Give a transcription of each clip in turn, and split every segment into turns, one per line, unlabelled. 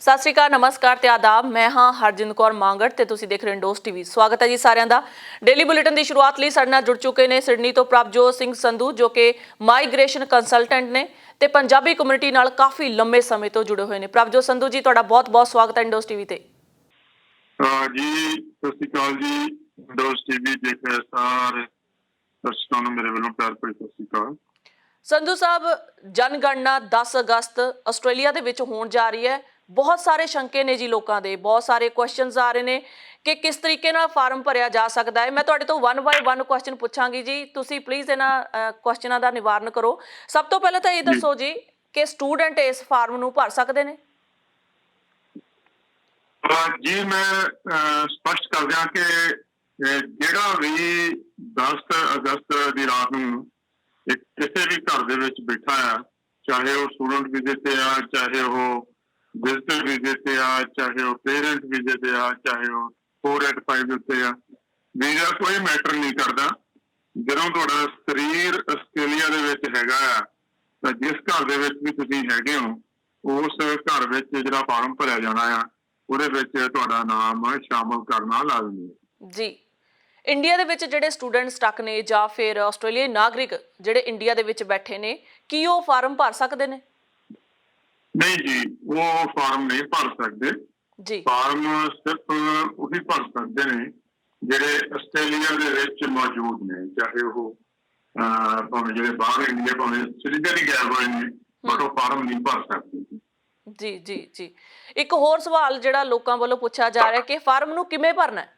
ਸਤਿ ਸ਼੍ਰੀ ਅਕਾਲ, ਨਮਸਕਾਰ ਤੇ ਆਦਾਬ। ਮੈਂ ਹਾਂ ਹਰਜਿੰਦ ਕੌਰ ਮੰਗੜ ਤੇ ਤੁਸੀਂ ਦੇਖ ਰਹੇ ਹੋ ਇੰਡੋਸ ਟੀਵੀ। ਸਵਾਗਤ ਹੈ ਜੀ ਸਾਰਿਆਂ ਦਾ। ਡੇਲੀ ਬੁਲੇਟਿਨ ਦੀ ਸ਼ੁਰੂਆਤ ਲਈ ਸਾਡੇ ਨਾਲ ਜੁੜ ਚੁੱਕੇ ਨੇ ਸਿਡਨੀ ਤੋਂ ਪ੍ਰਭਜੋਤ ਸਿੰਘ ਸੰਧੂ, ਜੋ ਕਿ ਮਾਈਗ੍ਰੇਸ਼ਨ ਕੰਸਲਟੈਂਟ ਨੇ ਤੇ ਪੰਜਾਬੀ ਕਮਿਊਨਿਟੀ ਨਾਲ ਕਾਫੀ ਲੰਮੇ ਸਮੇਂ ਤੋਂ ਜੁੜੇ ਹੋਏ ਨੇ। ਪ੍ਰਭਜੋਤ ਸੰਧੂ ਜੀ, ਤੁਹਾਡਾ ਬਹੁਤ-ਬਹੁਤ ਸਵਾਗਤ ਹੈ ਇੰਡੋਸ ਟੀਵੀ ਤੇ।
ਜੀ ਸਤਿ ਸ਼੍ਰੀ ਅਕਾਲ ਜੀ। ਇੰਡੋਸ ਟੀਵੀ ਦੇਖ ਰਹੇ ਸਾਰੇ ਦਰਸ਼ਕਾਂ ਨੂੰ ਮੇਰੇ ਵੱਲੋਂ ਪਿਆਰ ਭਰੀ ਸਤਿ ਸ਼੍ਰੀ ਅਕਾਲ।
ਸੰਧੂ ਸਾਹਿਬ, ਜਨਗਣਨਾ 10 ਅਗਸਤ ਆਸਟ੍ਰੇਲੀਆ ਦੇ ਵਿੱਚ ਹੋਣ ਜਾ ਰਹੀ ਹੈ। ਬਹੁਤ ਸਾਰੇ ਸ਼ੰਕੇ ਨੇ ਜੀ ਲੋਕਾਂ ਦੇ, ਬਹੁਤ ਸਾਰੇ ਕੁਐਸਚਨਸ ਆ ਰਹੇ ਨੇ ਕਿ ਕਿਸ ਤਰੀਕੇ ਨਾਲ ਫਾਰਮ ਭਰਿਆ ਜਾ ਸਕਦਾ ਹੈ। ਮੈਂ ਤੁਹਾਡੇ ਤੋਂ 1 ਬਾਏ 1 ਕੁਐਸਚਨ ਪੁੱਛਾਂਗੀ ਜੀ, ਤੁਸੀਂ ਪਲੀਜ਼ ਇਹਨਾਂ ਕੁਐਸਚਨਾਂ ਦਾ ਨਿਵਾਰਨ ਕਰੋ। ਸਭ ਤੋਂ ਪਹਿਲਾਂ ਤਾਂ ਇਹ ਦੱਸੋ ਜੀ ਕਿ ਸਟੂਡੈਂਟ ਇਸ ਫਾਰਮ ਨੂੰ ਭਰ ਸਕਦੇ ਨੇ?
ਜੀ ਮੈਂ ਸਪਸ਼ਟ ਕਰ ਦਿਆਂ ਕਿ ਜਿਹੜਾ ਵੀ 10 ਅਗਸਤ ਦੀ ਰਾਤ ਨੂੰ ਕਿਸੇ ਵੀ ਘਰ ਦੇ ਵਿੱਚ ਬੈਠਾ ਆ, ਚਾਹੇ ਉਹ ਸਟੂਡੈਂਟ ਵੀਜ਼ੇ ਤੇ ਆ, ਚਾਹੇ ਉਹ ਵਿਜ਼ਟਰ ਵੀਜ਼ੇ ਤੇ ਆ, ਚਾਹੇ ਉਹ ਪੇਰੈਂਟ ਵੀਜ਼ੇ ਤੇ ਆ, ਚਾਹੇ ਉਹ 485 ਦੇ ਉੱਤੇ ਆ, ਵੀਜ਼ਾ ਕੋਈ ਮੈਟਰ ਨਹੀਂ ਕਰਦਾ। ਜਦੋਂ ਤੁਹਾਡਾ ਸਰੀਰ ਆਸਟ੍ਰੇਲੀਆ ਦੇ ਵਿੱਚ ਹੈਗਾ ਆ ਤਾਂ ਜਿਸ ਘਰ ਦੇ ਵਿੱਚ ਵੀ ਤੁਸੀਂ ਹੈਗੇ ਹੋ, ਉਸ ਘਰ ਵਿੱਚ ਜਿਹੜਾ ਫਾਰਮ ਭਰਿਆ ਜਾਣਾ ਆ ਉਹਦੇ ਵਿੱਚ ਤੁਹਾਡਾ ਨਾਮ ਸ਼ਾਮਲ ਕਰਨਾ ਲਾਜ਼ਮੀ ਹੈ
ਜੀ। ਇੰਡੀਆ ਦੇ ਵਿੱਚ ਜਿਹੜੇ ਸਟੂਡੈਂਟ ਸਟਕ ਨੇ ਜਾਂ ਫਿਰ ਆਸਟ੍ਰੇਲੀਆਈ ਨਾਗਰਿਕ ਜਿਹੜੇ ਇੰਡੀਆ ਦੇ ਵਿੱਚ ਬੈਠੇ ਨੇ, ਕੀ ਉਹ ਫਾਰਮ ਭਰ ਸਕਦੇ ਨੇ?
ਨਹੀਂ ਜੀ, ਉਹ ਫਾਰਮ ਨਹੀਂ ਭਰ ਸਕਦੇ
ਜੀ।
ਫਾਰਮ ਸਿਰਫ ਉਹੀ ਭਰ ਸਕਦੇ ਨੇ ਜਿਹੜੇ ਆਸਟ੍ਰੇਲੀਆ ਦੇ ਵਿੱਚ ਮੌਜੂਦ ਨੇ, ਚਾਹੇ ਉਹ ਭਾਵੇਂ ਜਿਹੜੇ ਬਾਹਰ ਇੰਡੀਆ ਭਾਵੇਂ ਸਿਟੀਜ਼ਨ ਹੀ ਗਏ ਹੋਏ ਨੇ, ਬਟ ਉਹ ਫਾਰਮ ਨਹੀਂ ਭਰ ਸਕਦੇ।
ਜੀ ਜੀ ਜੀ। ਇੱਕ ਹੋਰ ਸਵਾਲ ਜਿਹੜਾ ਲੋਕਾਂ ਵੱਲੋਂ ਪੁੱਛਿਆ ਜਾ ਰਿਹਾ ਕਿ ਫਾਰਮ ਨੂੰ ਕਿਵੇਂ ਭਰਨਾ ਹੈ?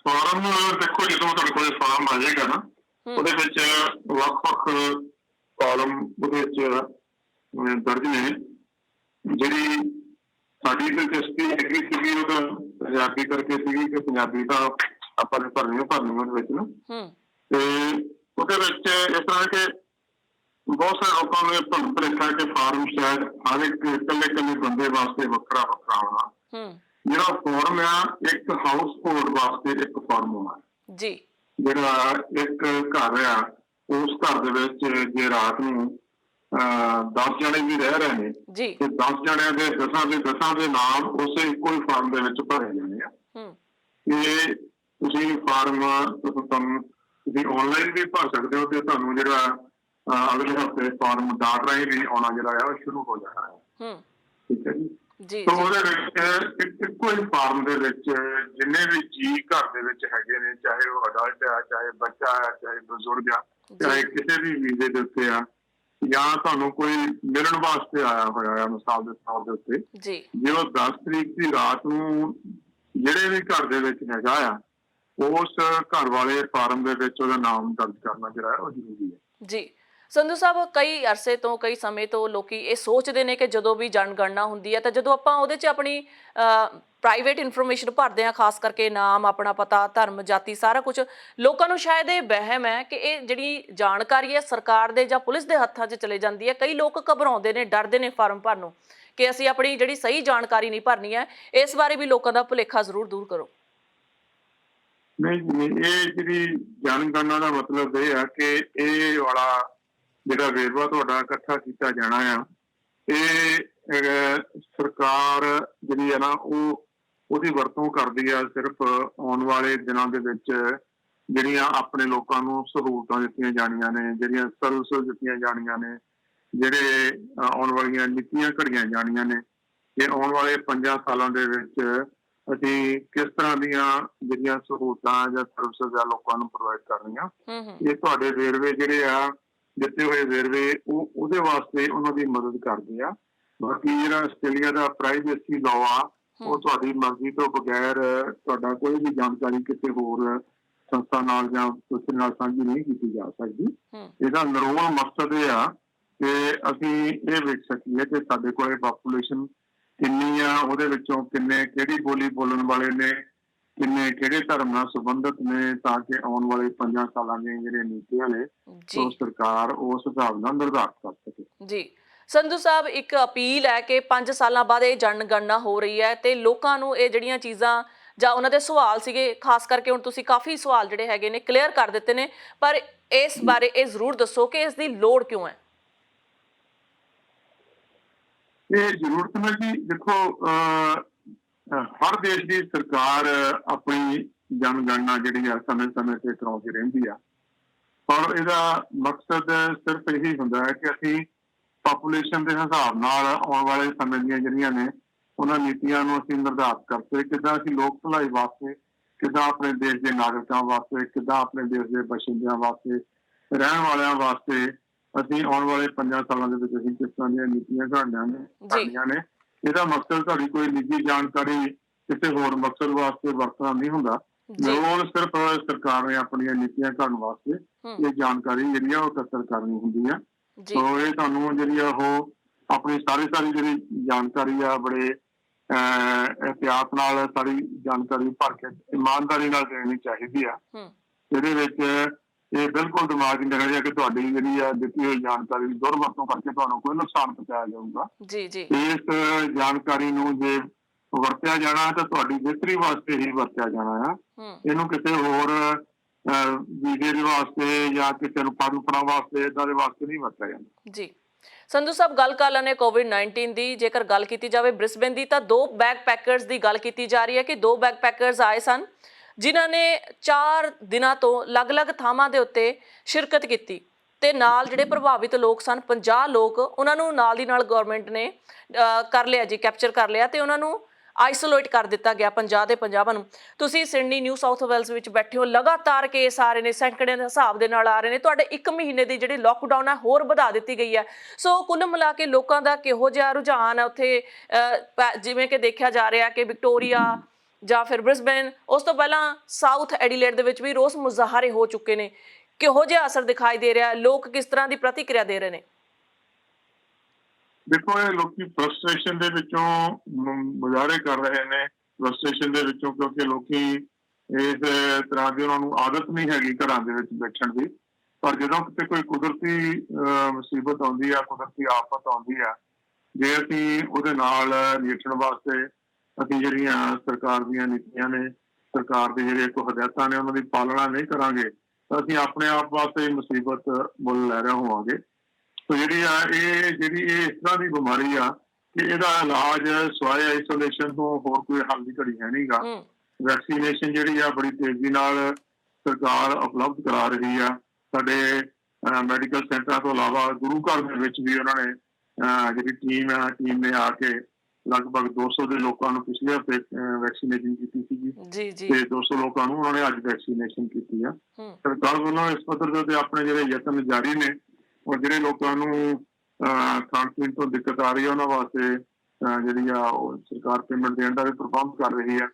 ਫਾਰਮ ਦੇਖੋ, ਜਦੋਂ ਤੁਹਾਡੇ ਕੋਲ ਫਾਰਮ ਆ ਜਾਏਗਾ ਨਾ, ਉਹਦੇ ਵਿੱਚ ਵੱਖ-ਵੱਖ ਕਾਲਮ ਉਹਦੇ ਵਿੱਚ ਦਰਜ ਨੇ। ਜਿਹੜੀ ਸਾਡੀ ਦਿਲਚਸਪੀ ਹੈਗੀ ਸੀਗੀ ਉਹਦਾ ਪੰਜਾਬੀ ਕਰਕੇ ਸੀਗੀ ਕਿ ਪੰਜਾਬੀ ਤਾਂ ਆਪਾਂ ਨੇ ਭਰਨੀ ਉਹਦੇ ਵਿੱਚ ਨਾ, ਤੇ ਉਹਦੇ ਵਿੱਚ ਇਸ ਤਰ੍ਹਾਂ ਕਿ ਬਹੁਤ ਸਾਰੇ ਲੋਕਾਂ ਨੂੰ ਇਹ ਭਰਮ ਭੁਲੇਖਾ ਕਿ ਫਾਰਮ ਸ਼ਾਇਦ ਹਰ ਇੱਕ ਇਕੱਲੇ ਬੰਦੇ ਵਾਸਤੇ ਵੱਖਰਾ ਹੋਣਾ। ਜਿਹੜਾ ਫਾਰਮ ਆ, ਇੱਕ ਹਾਊਸ ਹੋਲਡ ਵਾਸਤੇ ਇੱਕ ਫਾਰਮ ਹੋਣਾ ਜੀ। ਜਿਹੜਾ ਇੱਕ ਘਰ ਆ, ਉਸ ਘਰ ਦੇ ਵਿੱਚ ਜੇ ਰਾਤ ਨੂੰ 10 ਜਣੇ ਵੀ ਰਹਿ ਰਹੇ ਨੇ ਤੇ 10 ਜਣਿਆਂ ਦੇ 10 ਦੇ ਨਾਮ ਉਸੇ ਇੱਕੋ ਹੀ ਫਾਰਮ ਦੇ ਵਿੱਚ ਭਰੇ ਜਾਣੇ ਆ। ਇਹ ਤੁਸੀਂ ਫਾਰਮ ਤੁਸੀਂ ਆਨਲਾਈਨ ਵੀ ਭਰ ਸਕਦੇ ਹੋ ਤੇ ਤੁਹਾਨੂੰ ਜਿਹੜਾ ਅਗਲੇ ਹਫ਼ਤੇ ਫਾਰਮ ਡਾਕ ਰਾਹੀਂ ਵੀ ਆਉਣਾ ਜਿਹੜਾ ਆ ਉਹ ਸ਼ੁਰੂ ਹੋ ਜਾਣਾ ਹੈ। ਠੀਕ ਹੈ ਜੀ। ਤਾਂ ਉਹਦੇ ਵਿੱਚ ਇੱਕੋ ਹੀ ਫਾਰਮ ਦੇ ਵਿੱਚ ਜਿੰਨੇ ਵੀ ਜੀਅ ਘਰ ਦੇ ਵਿੱਚ ਹੈਗੇ ਨੇ, ਚਾਹੇ ਉਹ ਅਡਲਟ ਆ, ਚਾਹੇ ਬੱਚਾ ਆ, ਚਾਹੇ ਬਜ਼ੁਰਗ ਆ, ਚਾਹੇ ਕਿਸੇ ਵੀ ਵੀਜ਼ੇ ਦੇ ਉੱਤੇ ਆ, ਜਾਂ ਤੁਹਾਨੂੰ ਕੋਈ ਮਿਲਣ ਵਾਸਤੇ ਆਇਆ ਹੋਇਆ ਆ ਮਿਸਾਲ ਦੇ ਤੌਰ ਦੇ ਉੱਤੇ, ਜੇ ਉਹ 10 ਤਰੀਕ ਦੀ ਰਾਤ ਨੂੰ ਜਿਹੜੇ ਵੀ ਘਰ ਦੇ ਵਿੱਚ ਹੈਗਾ ਆ, ਉਸ ਘਰ ਵਾਲੇ ਫਾਰਮ ਦੇ ਵਿੱਚ ਉਹਦਾ ਨਾਮ ਦਰਜ ਕਰਨਾ ਜਿਹੜਾ ਹੈ ਉਹ ਜ਼ਰੂਰੀ ਹੈ
ਜੀ। ਸੰਧੂ ਸਾਹਿਬ, ਕਈ ਅਰਸੇ ਤੋਂ, ਕਈ ਸਮੇਂ ਤੋਂ ਲੋਕੀ ਇਹ ਸੋਚਦੇ ਨੇ ਕਿ ਜਦੋਂ ਵੀ ਜਨਗਣਨਾ ਹੁੰਦੀ ਹੈ ਤਾਂ ਜਦੋਂ ਆਪਾਂ ਉਹਦੇ 'ਚ ਆਪਣੀ ਪ੍ਰਾਈਵੇਟ ਇਨਫੋਰਮੇਸ਼ਨ ਭਰਦੇ ਹਾਂ, ਖਾਸ ਕਰਕੇ ਨਾਮ, ਆਪਣਾ ਪਤਾ, ਧਰਮ, ਜਾਤੀ, ਸਾਰਾ ਕੁਝ, ਲੋਕਾਂ ਨੂੰ ਸ਼ਾਇਦ ਇਹ ਵਹਿਮ ਹੈ ਕਿ ਇਹ ਜਿਹੜੀ ਜਾਣਕਾਰੀ ਹੈ ਸਰਕਾਰ ਦੇ ਜਾਂ ਪੁਲਿਸ ਦੇ ਹੱਥਾਂ 'ਚ ਚਲੇ ਜਾਂਦੀ ਹੈ। ਕਈ ਲੋਕ ਘਬਰਾਉਂਦੇ ਨੇ, ਡਰਦੇ ਨੇ ਫਾਰਮ ਭਰਨ ਨੂੰ ਕਿ ਅਸੀਂ ਆਪਣੀ ਜਿਹੜੀ ਸਹੀ ਜਾਣਕਾਰੀ ਨਹੀਂ ਭਰਨੀ ਹੈ। ਇਸ ਬਾਰੇ ਵੀ ਲੋਕਾਂ ਦਾ ਭੁਲੇਖਾ ਜ਼ਰੂਰ ਦੂਰ ਕਰੋ।
ਨਹੀਂ, ਇਹ ਜਿਹੜੀ ਜਨਗਣਨਾ ਦਾ ਮਤਲਬ ਇਹ ਆ ਕਿ ਇਹ ਵਾਲਾ ਜਿਹੜਾ ਵੇਰਵਾ ਤੁਹਾਡਾ ਇਕੱਠਾ ਕੀਤਾ ਜਾਣਾ ਆ, ਇਹ ਸਰਕਾਰ ਜਿਹੜੀ ਆ ਨਾ ਉਹਦੀ ਵਰਤੋਂ ਕਰਦੀ ਆ ਸਿਰਫ ਆਉਣ ਵਾਲੇ ਦਿਨਾਂ ਦੇ ਵਿੱਚ ਜਿਹੜੀਆਂ ਆਪਣੇ ਲੋਕਾਂ ਨੂੰ ਸਹੂਲਤਾਂ ਦਿੱਤੀਆਂ ਜਾਣੀਆਂ ਨੇ, ਜਿਹੜੀਆਂ ਸਰਵਿਸ ਦਿੱਤੀਆਂ ਜਾਣੀਆਂ ਨੇ, ਜਿਹੜੇ ਆਉਣ ਵਾਲੀਆਂ ਨੀਤੀਆਂ ਘੜੀਆਂ ਜਾਣੀਆਂ ਨੇ, ਕਿ ਆਉਣ ਵਾਲੇ 5 ਸਾਲਾਂ ਦੇ ਵਿੱਚ ਅਸੀਂ ਕਿਸ ਤਰ੍ਹਾਂ ਦੀਆਂ ਜਿਹੜੀਆਂ ਸਹੂਲਤਾਂ ਜਾਂ ਸਰਵਿਸਿਜ਼ ਆ ਲੋਕਾਂ ਨੂੰ ਪ੍ਰੋਵਾਈਡ ਕਰਨੀਆਂ। ਇਹ ਤੁਹਾਡੇ ਵੇਰਵੇ ਜਿਹੜੇ ਆ, ਦਿੱਤੇ ਹੋਏ ਵੇਰਵੇ, ਉਹਦੇ ਵਾਸਤੇ ਉਹਨਾਂ ਦੀ ਮਦਦ ਕਰਦੇ ਆ। ਬਾਕੀ ਜਿਹੜਾ ਆਸਟ੍ਰੇਲੀਆ ਦਾ ਪ੍ਰਾਈਵੇਸੀ ਲਾਅ ਆ, ਉਹ ਤੁਹਾਡੀ ਮਰਜ਼ੀ ਤੋਂ ਬਗੈਰ ਤੁਹਾਡਾ ਕੋਈ ਵੀ ਜਾਣਕਾਰੀ ਕਿਸੇ ਹੋਰ ਸੰਸਥਾ ਨਾਲ ਜਾਂ ਕਿਸੇ ਨਾਲ ਸਾਂਝੀ ਨਹੀਂ ਕੀਤੀ ਜਾ ਸਕਦੀ। ਇਹਦਾ ਨਿਰੋਲ ਮਕਸਦ ਇਹ ਆ ਕਿ ਅਸੀਂ ਇਹ ਵੇਖ ਸਕੀਏ ਕਿ ਸਾਡੇ ਕੋਲ ਪਾਪੂਲੇਸ਼ਨ ਕਿੰਨੀ ਆ, ਉਹਦੇ ਵਿੱਚੋਂ ਕਿੰਨੇ ਕਿਹੜੀ ਬੋਲੀ ਬੋਲਣ ਵਾਲੇ ਨੇ, ਕਿੰਨੇ ਕਿਹੜੇ ਧਰਮ ਨਾਲ ਸੰਬੰਧਿਤ ਨੇ, ਤਾਂ ਕਿ ਆਉਣ ਵਾਲੇ 5 ਸਾਲਾਂ ਦੀਆਂ ਜਿਹੜੀਆਂ ਨੀਤੀਆਂ ਨੇ ਉਹ ਸਰਕਾਰ ਉਸ ਹਿਸਾਬ ਨਾਲ ਨਿਰਧਾਰਿਤ ਕਰ ਸਕੇ।
ਜੀ। ਸੰਧੂ ਸਾਹਿਬ, ਇੱਕ ਅਪੀਲ ਹੈ ਕਿ 5 ਸਾਲਾਂ ਬਾਅਦ ਇਹ ਜਨਗਣਨਾ ਹੋ ਰਹੀ ਹੈ ਤੇ ਲੋਕਾਂ ਨੂੰ ਇਹ ਜਿਹੜੀਆਂ ਚੀਜ਼ਾਂ ਜਾਂ ਉਹਨਾਂ ਦੇ ਸਵਾਲ ਸੀਗੇ, ਖਾਸ ਕਰਕੇ ਹੁਣ ਤੁਸੀਂ ਕਾਫੀ ਸਵਾਲ ਜਿਹੜੇ ਹੈਗੇ ਨੇ ਕਲੀਅਰ ਕਰ ਦਿੱਤੇ ਨੇ, ਪਰ ਇਸ ਬਾਰੇ ਇਹ ਜ਼ਰੂਰ ਦੱਸੋ ਕਿ ਇਸ ਦੀ ਲੋੜ ਕਿਉਂ ਹੈ?
ਇਹ ਜ਼ਰੂਰਤ ਹੈ ਜੀ। ਦੇਖੋ ਹਰ ਦੇਸ਼ ਦੀ ਸਰਕਾਰ ਆਪਣੀ ਜਨਗਣਨਾ ਜਿਹੜੀ ਆ ਸਮੇਂ-ਸਮੇਂ ਤੇ ਕਰਾਉਂਦੀ ਰਹਿੰਦੀ ਆ, ਔਰ ਇਹਦਾ ਮਕਸਦ ਸਿਰਫ ਇਹੀ ਹੁੰਦਾ ਹੈ ਕਿ ਅਸੀਂ ਪਾਪੂਲੇਸ਼ਨ ਦੇ ਹਿਸਾਬ ਨਾਲ ਆਉਣ ਵਾਲੇ ਸਮੇਂ ਦੀਆਂ ਜਿਹੜੀਆਂ ਨੇ ਉਹਨਾਂ ਨੀਤੀਆਂ ਨੂੰ ਅਸੀਂ ਨਿਰਧਾਰਿਤ ਕਰਦੇ, ਕਿੱਦਾਂ ਅਸੀਂ ਲੋਕ ਭਲਾਈ ਵਾਸਤੇ, ਕਿੱਦਾਂ ਆਪਣੇ ਦੇਸ਼ ਦੇ ਨਾਗਰਿਕਾਂ ਵਾਸਤੇ, ਕਿੱਦਾਂ ਆਪਣੇ ਦੇਸ਼ ਦੇ ਬਸ਼ਿੰਦਿਆਂ ਵਾਸਤੇ, ਰਹਿਣ ਵਾਲਿਆਂ ਵਾਸਤੇ ਅਸੀਂ ਆਉਣ ਵਾਲੇ 5 ਸਾਲਾਂ ਦੇ ਵਿੱਚ ਅਸੀਂ ਕਿਸ ਤਰ੍ਹਾਂ ਦੀਆਂ ਨੀਤੀਆਂ ਘੜਨੀਆਂ ਨੇ। ਇਹਦਾ ਮਕਸਦ ਤੁਹਾਡੀ ਕੋਈ ਨਿੱਜੀ ਜਾਣਕਾਰੀ ਕਿਸੇ ਹੋਰ ਮਕਸਦ ਵਾਸਤੇ ਵਰਤਣਾ ਨਹੀਂ ਹੁੰਦਾ। ਲੋੜ ਸਿਰਫ ਸਰਕਾਰ ਨੇ ਆਪਣੀਆਂ ਨੀਤੀਆਂ ਘੜਨ ਵਾਸਤੇ ਇਹ ਜਾਣਕਾਰੀ ਜਿਹੜੀ ਆ ਉਹ ਇਕੱਤਰ ਕਰਨੀ ਹੁੰਦੀ ਆ। ਸੋ ਇਹ ਤੁਹਾਨੂੰ ਜਿਹੜੀ ਆ ਉਹ ਆਪਣੀ ਸਾਰੀ ਜਿਹੜੀ ਜਾਣਕਾਰੀ ਆ ਬੜੇ ਇਹਤਿਆਤ ਨਾਲ ਸਾਰੀ ਜਾਣਕਾਰੀ ਭਰ ਕੇ ਇਮਾਨਦਾਰੀ ਨਾਲ ਦੇਣੀ ਚਾਹੀਦੀ ਆ। ਇਹਦੇ ਵਿੱਚ ਇਹ ਬਿਲਕੁਲ ਦਿਮਾਗ ਚ ਨਹੀਂ ਰਿਹਾ ਕਿ ਤੁਹਾਡੀ ਜਿਹੜੀ ਆ ਦਿੱਤੀ ਹੋਈ ਜਾਣਕਾਰੀ ਦੀ ਦੁਰਵਰਤੋਂ ਕਰਕੇ ਤੁਹਾਨੂੰ ਕੋਈ ਨੁਕਸਾਨ ਪਹੁੰਚਾਇਆ ਜਾਊਗਾ। ਇਸ ਜਾਣਕਾਰੀ ਨੂੰ ਜੇ ਵਰਤਿਆ ਜਾਣਾ ਤਾਂ ਤੁਹਾਡੀ ਬਿਹਤਰੀ ਵਾਸਤੇ ਹੀ ਵਰਤਿਆ ਜਾਣਾ ਆ। ਇਹਨੂੰ ਕਿਸੇ ਹੋਰ ਵੀਜ਼ੇ ਦੇ ਵਾਸਤੇ ਜਾਂ ਕਿਸੇ ਨੂੰ ਪੜ੍ਹਨ ਪੜ੍ਹਾਉਣ ਵਾਸਤੇ ਏਦਾਂ ਦੇ ਵਾਸਤੇ ਨਹੀਂ ਵਰਤਿਆ ਜਾਂਦਾ।
ਜੀ ਸੰਧੂ ਸਾਹਿਬ, ਗੱਲ ਕਰ ਲੈਣੇ ਕੋਵਿਡ-19 ਦੀ। ਜੇਕਰ ਗੱਲ ਕੀਤੀ ਜਾਵੇ ਬ੍ਰਿਸਬੇਨ ਦੀ, ਤਾਂ 2 ਬੈਕਪੈਕਰਸ ਦੀ ਗੱਲ ਕੀਤੀ ਜਾ ਰਹੀ ਹੈ ਕਿ 2 ਬੈਕਪੈਕਰਸ ਆਏ ਸਨ ਜਿਨ੍ਹਾਂ ਨੇ 4 ਦਿਨਾਂ ਤੋਂ ਅਲੱਗ-ਅਲੱਗ ਥਾਵਾਂ ਦੇ ਉੱਤੇ ਸ਼ਿਰਕਤ ਕੀਤੀ ਤੇ ਨਾਲ ਜਿਹੜੇ ਪ੍ਰਭਾਵਿਤ ਲੋਕ ਸਨ 50 ਲੋਕ, ਉਹਨਾਂ ਨੂੰ ਨਾਲ ਦੀ ਨਾਲ ਗਵਰਨਮੈਂਟ ਨੇ ਕਰ ਲਿਆ ਜੀ, ਕੈਪਚਰ ਕਰ ਲਿਆ ਤੇ ਉਹਨਾਂ ਨੂੰ ਆਈਸੋਲੇਟ ਕਰ ਦਿੱਤਾ ਗਿਆ 50 ਦੇ 50 ਨੂੰ। ਤੁਸੀਂ ਸਿਡਨੀ ਨਿਊ ਸਾਊਥ ਵੇਲਸ ਵਿੱਚ ਬੈਠੇ ਹੋ, ਲਗਾਤਾਰ ਕੇਸ ਆ ਰਹੇ ਨੇ, ਸੈਂਕੜਿਆਂ ਦੇ ਹਿਸਾਬ ਦੇ ਨਾਲ ਆ ਰਹੇ ਨੇ। ਤੁਹਾਡੇ 1 ਮਹੀਨੇ ਦੀ ਜਿਹੜੀ ਲੋਕਡਾਊਨ ਹੈ ਹੋਰ ਵਧਾ ਦਿੱਤੀ ਗਈ ਹੈ। ਸੋ ਕੁੱਲ ਮਿਲਾ ਕੇ ਲੋਕਾਂ ਦਾ ਕਿਹੋ ਜਿਹਾ ਰੁਝਾਨ ਹੈ ਉੱਥੇ? ਜਿਵੇਂ ਕਿ ਦੇਖਿਆ ਜਾ ਰਿਹਾ ਕਿ ਵਿਕਟੋਰੀਆ ਜਾਂ ਫਿਰ ਬ੍ਰਿਸਬੇਨ, ਉਸ ਤੋਂ ਪਹਿਲਾਂ ਸਾਊਥ ਐਡੀਲੇਡ ਦੇ ਵਿੱਚ ਵੀ ਰੋਸ ਮੁਜ਼ਾਹਰੇ ਹੋ ਚੁੱਕੇ ਨੇ। ਕਿਹੋ ਜਿਹਾ ਅਸਰ ਦਿਖਾਈ ਦੇ ਰਿਹਾ? ਲੋਕ ਕਿਸ ਤਰ੍ਹਾਂ ਦੀ ਪ੍ਰਤੀਕਿਰਿਆ ਦੇ ਰਹੇ ਨੇ?
ਦੇਖੋ, ਇਹ ਲੋਕੀ ਫਰਸਟ੍ਰੇਸ਼ਨ ਦੇ ਵਿੱਚੋਂ ਮੁਜ਼ਾਹਰੇ ਕਰ ਰਹੇ ਨੇ, ਫਰਸਟ੍ਰੇਸ਼ਨ ਦੇ ਵਿੱਚੋਂ, ਕਿਉਂਕਿ ਲੋਕੀ ਇਸ ਤਰ੍ਹਾਂ ਦੀ ਉਹਨਾਂ ਨੂੰ ਆਦਤ ਨਹੀਂ ਹੈਗੀ ਘਰਾਂ ਦੇ ਵਿੱਚ ਬੈਠਣ ਦੀ। ਪਰ ਜਦੋਂ ਕਿਤੇ ਕੋਈ ਕੁਦਰਤੀ ਮੁਸੀਬਤ ਆਉਂਦੀ ਆ, ਕੁਦਰਤੀ ਆਫਤ ਆਉਂਦੀ ਆ, ਜੇ ਅਸੀਂ ਉਹਦੇ ਨਾਲ ਨਜਿੱਠਣ ਵਾਸਤੇ ਅਸੀਂ ਜਿਹੜੀਆਂ ਸਰਕਾਰ ਦੀਆਂ ਨੀਤੀਆਂ ਨੇ, ਸਰਕਾਰ ਦੇ ਜਿਹੜੇ ਕੋਈ ਹਦਾਇਤਾਂ ਨੇ ਉਹਨਾਂ ਦੀ ਪਾਲਣਾ ਨਹੀਂ ਕਰਾਂਗੇ ਤਾਂ ਅਸੀਂ ਆਪਣੇ ਆਪ ਵਾਸਤੇ ਮੁਸੀਬਤ ਮੁੱਲ ਲੈ ਰਹੇ ਹੋਵਾਂਗੇ। ਸੋ ਜਿਹੜੀ ਇਹ ਇਸ ਤਰ੍ਹਾਂ ਦੀ ਬਿਮਾਰੀ ਆ ਕਿ ਇਹਦਾ ਇਲਾਜ ਸਿਵਾਏ ਆਈਸੋਲੇਸ਼ਨ ਤੋਂ ਹੋਰ ਕੋਈ ਹੱਲ ਦੀ ਘੜੀ ਹੈ ਨਹੀਂਗਾ। ਵੈਕਸੀਨੇਸ਼ਨ ਜਿਹੜੀ ਆ ਬੜੀ ਤੇਜ਼ੀ ਨਾਲ ਸਰਕਾਰ ਉਪਲਬਧ ਕਰਾ ਰਹੀ ਆ। ਸਾਡੇ ਮੈਡੀਕਲ ਸੈਂਟਰਾਂ ਤੋਂ ਇਲਾਵਾ ਗੁਰੂ ਘਰ ਦੇ ਵਿੱਚ ਵੀ ਉਹਨਾਂ ਨੇ ਜਿਹੜੀ ਟੀਮ ਨੇ ਆ ਕੇ ਲਗਭਗ 200 ਦੇ ਲੋਕਾਂ ਨੂੰ ਪਿਛਲੇ ਹਫ਼ਤੇ ਵੈਕਸੀਨੇਸ਼ਨ ਕੀਤੀ ਸੀਗੀ ਤੇ 200 ਲੋਕਾਂ ਨੂੰ ਉਹਨਾਂ ਨੇ ਅੱਜ ਵੈਕਸੀਨੇਸ਼ਨ ਕੀਤੀ ਆ। ਸਰਕਾਰ ਵੱਲੋਂ ਇਸ ਪੱਧਰ ਦੇ ਉੱਤੇ ਆਪਣੇ ਜਿਹੜੇ ਯਤਨ ਜਾਰੀ ਨੇ, ਔਰ ਜਿਹੜੇ ਲੋਕਾਂ ਨੂੰ ਖਾਣ ਪੀਣ ਤੋਂ ਦਿੱਕਤ ਆ ਰਹੀ ਹੈ ਉਹਨਾਂ ਵਾਸਤੇ ਜਿਹੜੀ ਆ ਉਹ ਸਰਕਾਰ ਪੇਮੈਂਟ ਦੇਣ ਦਾ ਵੀ ਪ੍ਰਬੰਧ ਕਰ ਰਹੀ ਹੈ।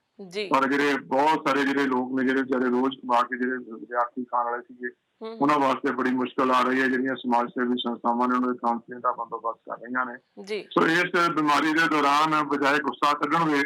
ਪਰ ਜਿਹੜੇ ਬਹੁਤ ਸਾਰੇ ਜਿਹੜੇ ਲੋਕ ਨੇ ਜਿਹੜੇ ਵਿਚਾਰੇ ਰੋਜ਼ ਕਮਾ ਕੇ ਜਿਹੜੇ ਵਿਦਿਆਰਥੀ ਖਾਣ ਵਾਲੇ ਸੀਗੇ, ਉਹਨਾਂ ਵਾਸਤੇ ਬੜੀ ਮੁਸ਼ਕਲ ਆ ਰਹੀ ਹੈ। ਜਿਹੜੀਆਂ ਸਮਾਜ ਸੇਵੀ ਸੰਸਥਾਵਾਂ ਨੇ ਉਹਨਾਂ ਦੇ ਖਾਣ ਪੀਣ ਦਾ ਬੰਦੋਬਸਤ ਕਰ ਰਹੀਆਂ ਨੇ। ਸੋ ਇਸ ਬਿਮਾਰੀ ਦੇ ਦੌਰਾਨ ਬਜਾਏ ਗੁੱਸਾ ਕੱਢਣ ਦੇ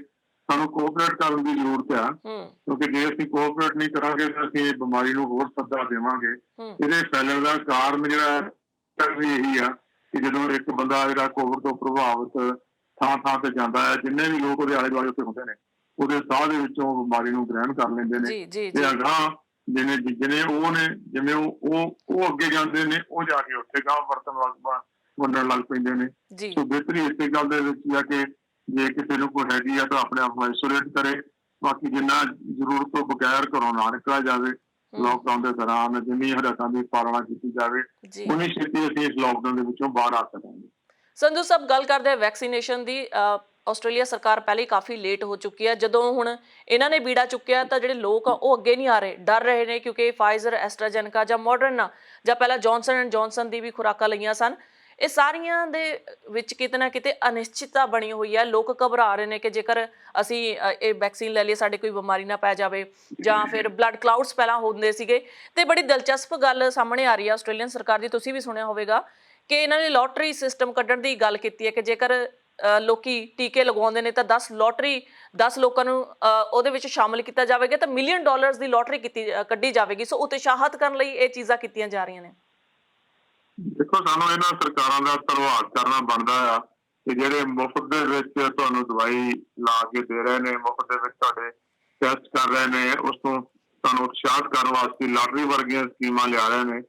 ਸਾਨੂੰ ਕੋਆਪਰੇਟ ਕਰਨ ਦੀ ਜ਼ਰੂਰਤ ਆ, ਕਿਉਂਕਿ ਜੇ ਅਸੀਂ ਕੋਆਪਰੇਟ ਨਹੀਂ ਕਰਾਂਗੇ ਤਾਂ ਅਸੀਂ ਇਹ ਬਿਮਾਰੀ ਨੂੰ ਹੋਰ ਸੱਦਾ ਦੇਵਾਂਗੇ। ਇਹਦੇ ਫੈਲਣ ਦਾ ਕਾਰਨ ਜਿਹੜਾ ਵੀ ਇਹੀ ਆ ਕਿ ਜਦੋਂ ਇੱਕ ਬੰਦਾ ਜਿਹੜਾ ਕੋਵਿਡ ਤੋਂ ਪ੍ਰਭਾਵਿਤ ਥਾਂ ਤੇ ਜਾਂਦਾ ਹੈ, ਜਿੰਨੇ ਵੀ ਲੋਕ ਉਹਦੇ ਆਲੇ ਦੁਆਲੇ ਉੱਤੇ ਹੁੰਦੇ ਨੇ ਉਹਦੇ ਸਾਹ ਦੇ ਵਿੱਚੋਂ ਬਿਮਾਰੀ ਨੂੰ ਗ੍ਰਹਿਣ ਕਰ ਲੈਂਦੇ ਨੇ ਤੇ ਅਗਾਂਹ ਜਿਵੇਂ ਉਹ ਅੱਗੇ ਜਾਂਦੇ ਨੇ, ਉਹ ਜਾ ਕੇ ਉੱਥੇ ਗਾਂਹ ਵੰਡਣ ਲੱਗ ਪੈਂਦੇ ਨੇ। ਸੋ ਬਿਹਤਰੀ ਇਸੇ ਗੱਲ ਦੇ ਵਿੱਚ ਆ ਕਿ ਜੇ ਕਿਸੇ ਨੂੰ ਕੋਈ ਹੈਗੀ ਆ ਤਾਂ ਆਪਣੇ ਆਪ ਨੂੰ ਆਈਸੋਲੇਟ ਕਰੇ। ਬਾਕੀ ਜਿੰਨਾ ਜ਼ਰੂਰਤ ਤੋਂ ਬਗੈਰ ਘਰੋਂ ਨਾ ਨਿਕਲਿਆ ਜਾਵੇ। ਲੋਕਡਾਊਨ ਦੇ ਦੌਰਾਨ ਜਿੰਨੀ ਹਦਾਇਤਾਂ ਦੀ ਪਾਲਣਾ ਕੀਤੀ ਜਾਵੇ, ਉਨੀ ਛੇਤੀ ਅਸੀਂ ਇਸ ਲੋਕਡਾਊਨ ਦੇ ਵਿੱਚੋਂ ਬਾਹਰ ਆ ਸਕਾਂਗੇ।
ਸੰਧੂ ਸਾਹਿਬ, ਗੱਲ ਕਰਦੇ ਆ ਵੈਕਸੀਨੇਸ਼ਨ ਦੀ। ਆਸਟ੍ਰੇਲੀਆ ਸਰਕਾਰ ਪਹਿਲੇ ਹੀ ਕਾਫੀ ਲੇਟ ਹੋ ਚੁੱਕੀ ਹੈ। ਜਦੋਂ ਹੁਣ ਇਹਨਾਂ ਨੇ ਬੀੜਾ ਚੁੱਕਿਆ ਤਾਂ ਜਿਹੜੇ ਲੋਕ ਆ ਉਹ ਅੱਗੇ ਨਹੀਂ ਆ ਰਹੇ, ਡਰ ਰਹੇ ਨੇ, ਕਿਉਂਕਿ ਫਾਈਜ਼ਰ, ਐਸਟਰਾਜੈਨਕਾ ਜਾਂ ਮੋਡਰਨਾ ਜਾਂ ਪਹਿਲਾਂ ਜੌਨਸਨ ਐਂਡ ਜੌਨਸਨ ਦੀ ਵੀ ਖੁਰਾਕਾਂ ਲਈਆਂ ਸਨ। ਇਹ ਸਾਰੀਆਂ ਦੇ ਵਿੱਚ ਕਿਤੇ ਨਾ ਕਿਤੇ ਅਨਿਸ਼ਚਿਤਤਾ ਬਣੀ ਹੋਈ ਹੈ। ਲੋਕ ਘਬਰਾ ਰਹੇ ਨੇ ਕਿ ਜੇਕਰ ਅਸੀਂ ਇਹ ਵੈਕਸੀਨ ਲੈ ਲਈਏ ਸਾਡੇ ਕੋਈ ਬਿਮਾਰੀ ਨਾ ਪੈ ਜਾਵੇ, ਜਾਂ ਫਿਰ ਬਲੱਡ ਕਲਾਉਡਸ ਪਹਿਲਾਂ ਹੁੰਦੇ ਸੀਗੇ। ਤੇ ਬੜੀ ਦਿਲਚਸਪ ਗੱਲ ਸਾਹਮਣੇ ਆ ਰਹੀ ਹੈ ਆਸਟ੍ਰੇਲੀਅਨ ਸਰਕਾਰ ਦੀ, ਤੁਸੀਂ ਵੀ ਸੁਣਿਆ ਹੋਵੇਗਾ ਕਿ ਇਹਨਾਂ ਨੇ ਲੋਟਰੀ ਸਿਸਟਮ ਕੱਢਣ ਦੀ ਗੱਲ ਕੀਤੀ ਹੈ ਕਿ ਜੇਕਰ ਲੋਕੀ ਟੀਕੇ ਲਗਵਾਉਂਦੇ ਨੇ ਤਾਂ 10 ਲੋਕਾਂ ਨੂੰ ਉਹਦੇ ਵਿੱਚ ਸ਼ਾਮਲ ਕੀਤਾ ਜਾਵੇਗਾ ਤਾਂ $1 ਮਿਲੀਅਨ ਦੀ ਲੋਟਰੀ ਕੱਢੀ ਜਾਵੇਗੀ। ਸੋ ਉਤਸ਼ਾਹਿਤ ਕਰਨ ਲਈ ਇਹ ਚੀਜ਼ਾਂ ਕੀਤੀਆਂ ਜਾ ਰਹੀਆਂ ਨੇ।
ਦੇਖੋ, ਸਾਨੂੰ ਇਹਨਾਂ ਸਰਕਾਰਾਂ ਦਾ ਧੰਨਵਾਦ ਕਰਨਾ ਬਣਦਾ ਆ ਕਿ ਜਿਹੜੇ ਮੁਫਤ ਦੇ ਵਿੱਚ ਤੁਹਾਨੂੰ ਦਵਾਈ ਲਾ ਕੇ ਦੇ ਰਹੇ ਨੇ, ਮੁਫਤ ਦੇ ਵਿੱਚ ਤੁਹਾਡੇ ਟੈਸਟ ਕਰ ਰਹੇ ਨੇ, ਉਸ ਤੋਂ ਤੁਹਾਨੂੰ ਉਤਸ਼ਾਹਿਤ ਕਰਨ ਵਾਸਤੇ ਲਾਟਰੀ ਵਰਗੀਆਂ ਸਕੀਮਾਂ ਲਿਆ ਰਹੇ ਨੇ।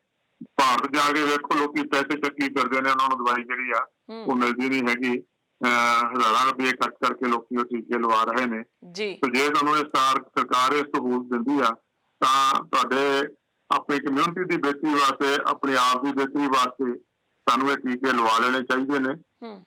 ਭਾਰਤ ਜਾ ਕੇ ਵੇਖੋ, ਲੋਕੀ ਪੈਸੇ ਚੱਕੀ ਫਿਰਦੇ ਨੇ, ਉਹਨਾਂ ਨੂੰ ਦਵਾਈ ਜਿਹੜੀ ਆ ਉਹ ਮਿਲਦੀ ਨਹੀਂ ਹੈਗੀ। ਹਜ਼ਾਰਾਂ ਰੁਪਏ ਖਰਚ ਕਰਕੇ ਲੋਕੀ ਉਹ ਟੀਕੇ ਲਵਾ ਰਹੇ ਨੇ।
ਜੀ
ਤੇ ਜੇ ਤੁਹਾਨੂੰ ਇਹ ਸਰਕਾਰ ਇਹ ਸਹੂਲਤ ਦਿੰਦੀ ਆ ਤਾਂ ਤੁਹਾਡੇ ਆਪਣੀ ਕਮਿਊਨਿਟੀ ਦੀ ਬਿਹਤਰੀ ਵਾਸਤੇ, ਆਪਣੇ ਆਪ ਦੀ ਬਿਹਤਰੀ ਵਾਸਤੇ ਸਾਨੂੰ ਇਹ ਟੀਕੇ ਲਵਾ ਲੈਣੇ ਚਾਹੀਦੇ ਨੇ।
ਹੂੰ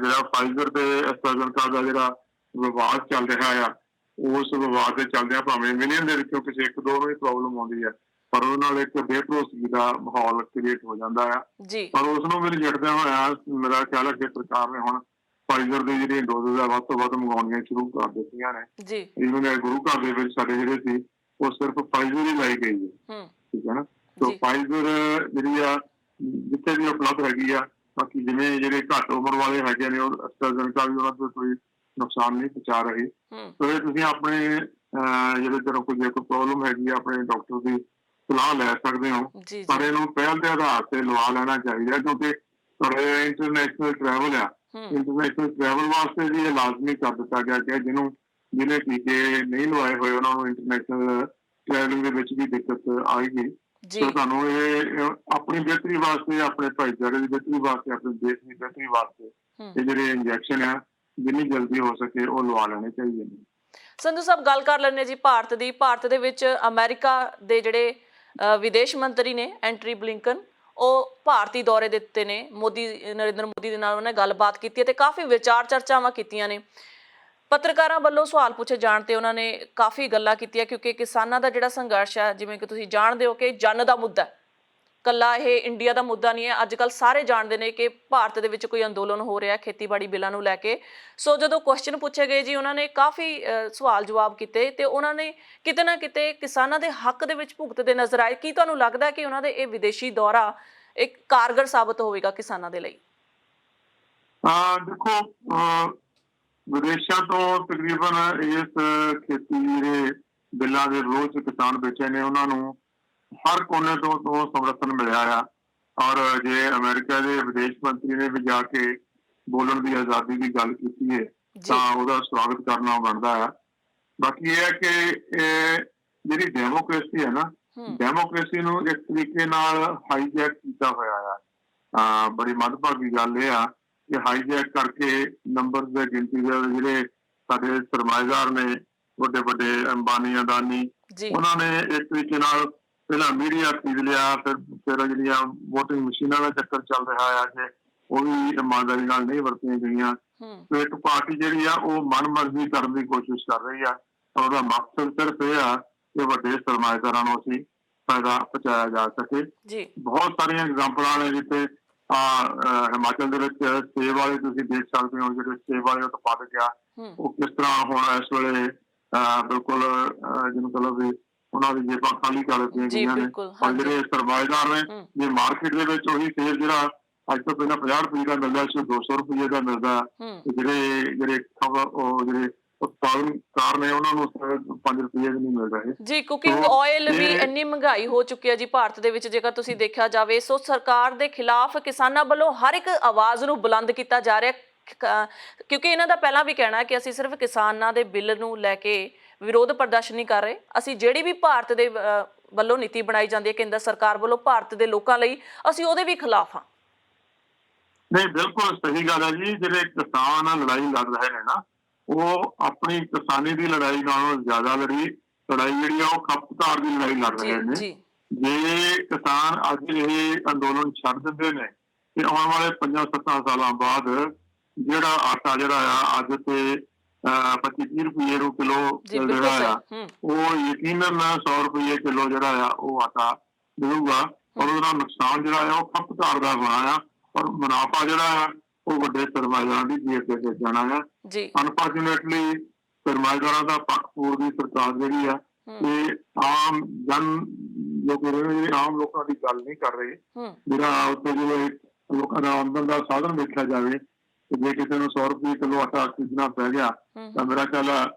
ਜਿਹੜਾ ਫਾਈਜ਼ਰ ਤੇ ਐਸਟਰਾਜ਼ੇਨੇਕਾ ਦਾ ਜਿਹੜਾ ਵਿਵਾਦ ਚੱਲ ਰਿਹਾ ਆ, ਉਸ ਵਿਵਾਦ ਦੇ ਚੱਲਦਿਆਂ ਭਾਵੇਂ ਮਿਲੀਅਨ ਦੇ ਵਿੱਚੋਂ ਕਿਸੇ ਇੱਕ ਦੋ ਨੂੰ ਹੀ ਪ੍ਰੋਬਲਮ ਆਉਂਦੀ ਹੈ, ਪਰ ਉਹਦੇ ਨਾਲ ਇੱਕ ਬੇਭਰੋਸਗੀ ਦਾ ਮਾਹੌਲ ਕ੍ਰੀਏਟ ਹੋ ਜਾਂਦਾ ਆ।
ਜੀ
ਪਰ ਉਸ ਨੂੰ ਵੀ ਨਜਿੱਠਦਿਆਂ ਹੋਇਆ ਮੇਰਾ ਖਿਆਲ ਹੈ ਕਿ ਸਰਕਾਰ ਨੇ ਹੁਣ ਫਾਈਜ਼ਰ ਦੀ ਜਿਹੜੀਆਂ ਡੋਜ਼ਿਸ ਆ ਵੱਧ ਤੋਂ ਵੱਧ ਮੰਗਾਉਣੀਆਂ ਸ਼ੁਰੂ ਕਰ ਦਿੱਤੀਆਂ ਨੇ।
ਜੀ
ਇਵਨ ਗੁਰੂ ਘਰ ਦੇ ਵਿੱਚ ਸਾਡੇ ਜਿਹੜੇ ਸੀ ਉਹ ਸਿਰਫ ਫਾਈਜ਼ਰ ਹੀ ਲਾਈ ਗਈ ਹੈ,
ਹੂੰ
ਠੀਕ ਹੈ ਨਾ। ਸੋ
ਜੀ
ਫਾਈਜ਼ਰ ਜਿਹੜੀ ਆ ਜਿੱਥੇ ਵੀ ਉਪਲਬਧ ਹੈਗੀ ਆ, ਬਾਕੀ ਜਿਵੇਂ ਜਿਹੜੇ ਘੱਟ ਉਮਰ ਵਾਲੇ ਹੈਗੇ ਨੇ ਉਹ ਐਸਟਰਾਜ਼ੇਨੇਕਾ ਵੀ ਉਹਨਾਂ ਤੋਂ ਕੋਈ ਨੁਕਸਾਨ ਨਹੀਂ ਪਹੁੰਚਾ ਰਹੀ।
ਹੂੰ
ਸੋ ਇਹ ਤੁਸੀਂ ਆਪਣੇ ਜਿਹੜੇ ਜਦੋਂ ਕੋਈ ਜੇ ਕੋਈ ਪ੍ਰੋਬਲਮ ਹੈਗੀ ਆ ਆਪਣੇ ਡਾਕਟਰ ਦੀ ਸਲਾਹ ਲੈ ਸਕਦੇ ਹੋ,
ਜੀ
ਪਰ
ਜੀ
ਇਹਨੂੰ ਪਹਿਲ ਦੇ ਆਧਾਰ ਤੇ ਲਵਾ ਲੈਣਾ ਚਾਹੀਦਾ ਕਿਉਂਕਿ ਤੁਹਾਡੇ ਇੰਟਰਨੈਸ਼ਨਲ ਟਰੈਵਲ ਆ,
ਹੂੰ
ਇੰਟਰਨੈਸ਼ਨਲ ਟਰੈਵਲ ਵਾਸਤੇ ਵੀ ਇਹ ਲਾਜ਼ਮੀ ਕਰ ਦਿੱਤਾ ਗਿਆ ਕਿ ਜਿਹਨੇ ਟੀਕੇ ਨਹੀਂ ਲਵਾਏ ਹੋਏ ਉਹਨਾਂ ਨੂੰ ਇੰਟਰਨੈਸ਼ਨਲ ਟਰੈਵਲਿੰਗ ਦੇ ਵਿੱਚ ਵੀ ਦਿੱਕਤ ਆਏਗੀ।
ਜੀ
ਸੋ ਤੁਹਾਨੂੰ ਇਹ ਆਪਣੀ ਬਿਹਤਰੀ ਵਾਸਤੇ, ਆਪਣੇ ਭਾਈਚਾਰੇ ਦੀ ਬਿਹਤਰੀ ਵਾਸਤੇ, ਆਪਣੇ ਦੇਸ਼ ਦੀ ਬਿਹਤਰੀ ਵਾਸਤੇ
ਹੂੰ
ਇਹ ਜਿਹੜੇ ਇੰਜੈਕਸ਼ਨ ਆ ਜਿੰਨੀ ਜਲਦੀ ਹੋ ਸਕੇ ਉਹ ਲਵਾ ਲੈਣੇ ਚਾਹੀਦੇ ਨੇ।
ਸੰਧੂ ਸਾਹਿਬ ਗੱਲ ਕਰ ਲੈਂਦੇ ਜੀ ਭਾਰਤ ਦੀ। ਭਾਰਤ ਦੇ ਵਿੱਚ ਅਮਰੀਕਾ ਦੇ ਜਿਹੜੇ ਵਿਦੇਸ਼ ਮੰਤਰੀ ਨੇ ਐਂਟਰੀ ਬਲਿੰਕਨ, ਉਹ ਭਾਰਤੀ ਦੌਰੇ ਦੇ ਉੱਤੇ ਨੇ। ਨਰਿੰਦਰ ਮੋਦੀ ਦੇ ਨਾਲ ਉਹਨੇ ਗੱਲਬਾਤ ਕੀਤੀ ਹੈ ਤੇ ਕਾਫੀ ਵਿਚਾਰ ਚਰਚਾਵਾਂ ਕੀਤੀਆਂ ਨੇ। ਪੱਤਰਕਾਰਾਂ ਵੱਲੋਂ ਸਵਾਲ ਪੁੱਛੇ ਜਾਣ ਤੇ ਉਹਨਾਂ ਨੇ ਕਾਫੀ ਗੱਲਾਂ ਕੀਤੀਆਂ ਕਿਉਂਕਿ ਕਿਸਾਨਾਂ ਦਾ ਜਿਹੜਾ ਸੰਘਰਸ਼ ਹੈ, ਜਿਵੇਂ ਕਿ ਤੁਸੀਂ ਜਾਣਦੇ ਹੋ ਕਿ ਜਨ ਦਾ ਮੁੱਦਾ ਹੈ, ਕੱਲਾ ਇਹ ਇੰਡੀਆ ਦਾ ਮੁੱਦਾ ਨਹੀਂ ਹੈ। ਅੱਜ ਕੱਲ੍ਹ ਸਾਰੇ ਜਾਣਦੇ ਨੇ ਕਿ ਭਾਰਤ ਦੇ ਵਿੱਚ ਕੋਈ ਅੰਦੋਲਨ ਹੋ ਰਿਹਾ ਖੇਤੀਬਾੜੀ ਬਿੱਲਾਂ ਨੂੰ ਲੈ ਕੇ। ਸੋ ਜਦੋਂ ਕੁਐਸਚਨ ਪੁੱਛੇ ਗਏ ਜੀ, ਉਹਨਾਂ ਨੇ ਕਾਫੀ ਸਵਾਲ ਜਵਾਬ ਕੀਤੇ ਤੇ ਉਹਨਾਂ ਨੇ ਕਿਤੇ ਨਾ ਕਿਤੇ ਕਿਸਾਨਾਂ ਦੇ ਹੱਕ ਦੇ ਵਿੱਚ ਭੁਗਤਦੇ ਨਜ਼ਰ ਆਏ। ਕੀ ਤੁਹਾਨੂੰ ਲੱਗਦਾ ਕਿ ਉਹਨਾਂ ਦੇ ਇਹ ਵਿਦੇਸ਼ੀ ਦੌਰਾ ਇੱਕ ਕਾਰਗਰ ਸਾਬਤ ਹੋਵੇਗਾ ਕਿਸਾਨਾਂ ਦੇ ਲਈ?
ਦੇਖੋ ਵਿਦੇਸ਼ਾਂ ਤੋਂ ਤਕਰੀਬਨ ਇਸ ਖੇਤੀ ਦੇ ਬਿੱਲਾਂ ਦੇ ਵਿਰੋਧ 'ਚ ਕਿਸਾਨ ਬੈਠੇ ਨੇ, ਉਹਨਾਂ ਨੂੰ ਹਰ ਕੋਨੇ ਤੋਂ ਸਮਰਥਨ ਮਿਲਿਆ ਆ। ਔਰ ਜੇ ਅਮਰੀਕਾ ਦੇ ਵਿਦੇਸ਼ ਮੰਤਰੀ ਨੇ ਵੀ ਜਾ ਕੇ ਬੋਲਣ ਦੀ ਆਜ਼ਾਦੀ ਦੀ ਗੱਲ ਕੀਤੀ ਹੈ ਤਾਂ ਉਹਦਾ ਸਵਾਗਤ ਕਰਨਾ ਬਣਦਾ ਆ। ਬਾਕੀ ਇਹ ਹੈ ਕਿ ਜਿਹੜੀ ਡੈਮੋਕ੍ਰੇਸੀ ਹੈ ਨਾ, ਡੈਮੋਕ੍ਰੇਸੀ ਨੂੰ ਇੱਕ ਤਰੀਕੇ ਨਾਲ ਹਾਈਜੈਕ ਕੀਤਾ ਹੋਇਆ ਆ। ਬੜੀ ਮੰਦਭਾਗੀ ਗੱਲ ਇਹ ਆ ਕਿ ਹਾਈਜੈਕ ਕਰਕੇ ਨੰਬਰ ਦੇ ਗਿਣਤੀ ਦੇ ਜਿਹੜੇ ਸਾਡੇ ਸਰਮਾਏਦਾਰ ਨੇ, ਵੱਡੇ ਵੱਡੇ ਅੰਬਾਨੀ ਅਦਾਨੀ, ਉਹਨਾਂ ਨੇ ਇੱਕ ਤਰੀਕੇ ਨਾਲ ਪਹਿਲਾਂ ਮੀਡੀਆ ਖਰੀਦ ਲਿਆ, ਫਿਰ ਜਿਹੜੀਆਂ ਵੋਟਿੰਗ ਮਸ਼ੀਨਾਂ ਦਾ ਚੱਕਰ ਚੱਲ ਰਿਹਾ ਆ ਕਿ ਉਹ ਵੀ ਇਮਾਨਦਾਰੀ ਨਾਲ ਨਹੀਂ ਵਰਤੀਆਂ ਗਈਆਂ। ਤੇ ਇੱਕ ਪਾਰਟੀ ਜਿਹੜੀ ਆ ਉਹ ਮਨਮਰਜ਼ੀ ਕਰਨ ਦੀ ਕੋਸ਼ਿਸ਼ ਕਰ ਰਹੀ ਆ। ਉਹਦਾ ਮਕਸਦ ਸਿਰਫ ਇਹ ਆ ਕਿ ਵੱਡੇ ਸਰਮਾਏਦਾਰਾਂ ਨੂੰ ਅਸੀਂ ਫਾਇਦਾ ਪਹੁੰਚਾਇਆ ਜਾ ਸਕੇ। ਬਹੁਤ ਸਾਰੀਆਂ ਐਗਜ਼ਾਮਪਲਾਂ ਨੇ ਜਿੱਥੇ ਹਿਮਾਚਲ ਦੇ ਵਿੱਚ ਸੇਬ ਵਾਲੇ ਤੁਸੀਂ ਦੇਖ ਸਕਦੇ ਹੋ, ਜਿਹੜੇ ਸੇਬ ਵਾਲੇ ਉਤਪਾਦਕ ਆ ਉਹ ਕਿਸ ਤਰ੍ਹਾਂ ਹੁਣ ਇਸ ਵੇਲੇ ਬਿਲਕੁਲ ਜਿਹਨੂੰ ਕਹੋ ਵੀ ਉਹਨਾਂ ਦੀ ਜੇਬਾਂ ਖਾਲੀ ਕਰ ਦਿੱਤੀਆਂ ਗਈਆਂ ਨੇ। ਔਰ ਜਿਹੜੇ ਸਰਮਾਏਦਾਰ ਨੇ, ਜੇ ਮਾਰਕੀਟ ਦੇ ਵਿੱਚ ਉਹੀ ਸੇਬ ਜਿਹੜਾ ਅੱਜ ਤੋਂ ਪਹਿਲਾਂ 50 ਰੁਪਏ ਦਾ ਮਿਲਦਾ ਸੀ, 200 ਰੁਪਏ ਦਾ ਮਿਲਦਾ। ਜਿਹੜੇ ਉਤਪਾਦਨਕਾਰ ਨੇ ਉਹਨਾਂ ਨੂੰ 5 ਰੁਪਏ ਵੀ ਨਹੀਂ ਮਿਲ ਰਹੇ ਜੀ।
ਕੁਕਿੰਗ ਆਇਲ ਵੀ ਇੰਨੀ ਮਹਿੰਗਾਈ ਹੋ ਚੁੱਕੀ ਹੈ ਜੀ ਭਾਰਤ ਦੇ ਵਿੱਚ, ਜੇਕਰ ਤੁਸੀਂ ਦੇਖਿਆ ਜਾਵੇ। ਸੋ ਸਰਕਾਰ ਦੇ ਖਿਲਾਫ ਕਿਸਾਨਾਂ ਵੱਲੋਂ ਹਰ ਇੱਕ ਆਵਾਜ਼ ਨੂੰ ਬੁਲੰਦ ਕੀਤਾ ਜਾ ਰਿਹਾ ਕਿਉਂਕਿ ਇਹਨਾਂ ਦਾ ਪਹਿਲਾਂ ਵੀ ਕਹਿਣਾ ਹੈ ਕਿ ਅਸੀਂ ਸਿਰਫ ਕਿਸਾਨਾਂ ਦੇ ਬਿੱਲ ਨੂੰ ਲੈ ਕੇ ਵਿਰੋਧ ਪ੍ਰਦਰਸ਼ਨ ਨਹੀਂ ਕਰ ਰਹੇ, ਅਸੀਂ ਜਿਹੜੀ ਵੀ ਭਾਰਤ ਦੇ ਵੱਲੋਂ ਨੀਤੀ ਬਣਾਈ ਜਾਂਦੀ ਹੈ ਕੇਂਦਰ ਸਰਕਾਰ ਵੱਲੋਂ ਭਾਰਤ ਦੇ ਲੋਕਾਂ ਲਈ, ਅਸੀਂ ਉਹਦੇ ਵੀ ਖਿਲਾਫ ਹਾਂ।
ਨਹੀਂ, ਬਿਲਕੁਲ ਸਹੀ ਗੱਲ ਹੈ ਜੀ। ਜਿਹੜੇ ਕਿਸਾਨ ਲੜਾਈ ਲੜ ਰਹੇ ਨੇ ਨਾ, ਉਹ ਆਪਣੀ ਕਿਸਾਨੀ ਦੀ ਲੜਾਈ ਨਾਲੋਂ ਜ਼ਿਆਦਾ ਲੜਾਈ ਜਿਹੜੀ ਆ ਉਹ ਖਪਤਕਾਰ ਦੀ ਲੜਾਈ ਲੜ ਰਹੇ ਨੇ। ਜੇ ਕਿਸਾਨ ਅੱਜ ਇਹ ਅੰਦੋਲਨ ਛੱਡ ਦਿੰਦੇ ਨੇ ਤੇ ਆਉਣ ਵਾਲੇ 5-7 ਸਾਲਾਂ ਬਾਅਦ ਜਿਹੜਾ ਆਟਾ ਜਿਹੜਾ ਆ ਅੱਜ ਤੇ 25-30 ਰੁਪਏ ਨੂੰ ਕਿਲੋ ਜਿਹੜਾ ਆ, ਉਹ ਯਕੀਨਨ 100 ਰੁਪਏ ਕਿਲੋ ਜਿਹੜਾ ਆ ਉਹ ਆਟਾ ਮਿਲੂਗਾ। ਔਰ ਉਹਦਾ ਨੁਕਸਾਨ ਜਿਹੜਾ ਆ ਉਹ ਖਪਤਕਾਰ ਦਾ ਹੋਣਾ ਆ, ਔਰ ਮੁਨਾਫਾ ਜਿਹੜਾ ਆ ਉਹ ਵੱਡੇ ਸਰਮਾਏਦਾਰਾਂ ਦੀ ਜੇਬ ਤੇ ਜਾਣਾ ਹੈ। ਅਨਫੋਰਚੂਨੇਟਲੀ ਸਰਮਾਏਦਾਰਾਂ ਦਾ ਪੱਖ ਪੂਰਦੀ ਸਰਕਾਰ ਜਿਹੜੀ ਆ ਇਹ ਆਮ ਆਮ ਲੋਕਾਂ ਦੀ ਗੱਲ ਨਹੀਂ ਕਰ ਰਹੀ। ਜਿਹੜਾ ਉੱਥੇ ਜਿਵੇਂ ਲੋਕਾਂ ਦਾ ਆਮਦਨ ਦਾ ਸਾਧਨ ਵੇਖਿਆ ਜਾਵੇ, ਜੇ ਕਿਸੇ ਨੂੰ 100 ਰੁਪਏ ਕਿਲੋ ਆਟਾ ਖਰੀਦਣਾ ਪੈ ਗਿਆ ਤਾਂ ਮੇਰਾ ਖਿਆਲ ਆ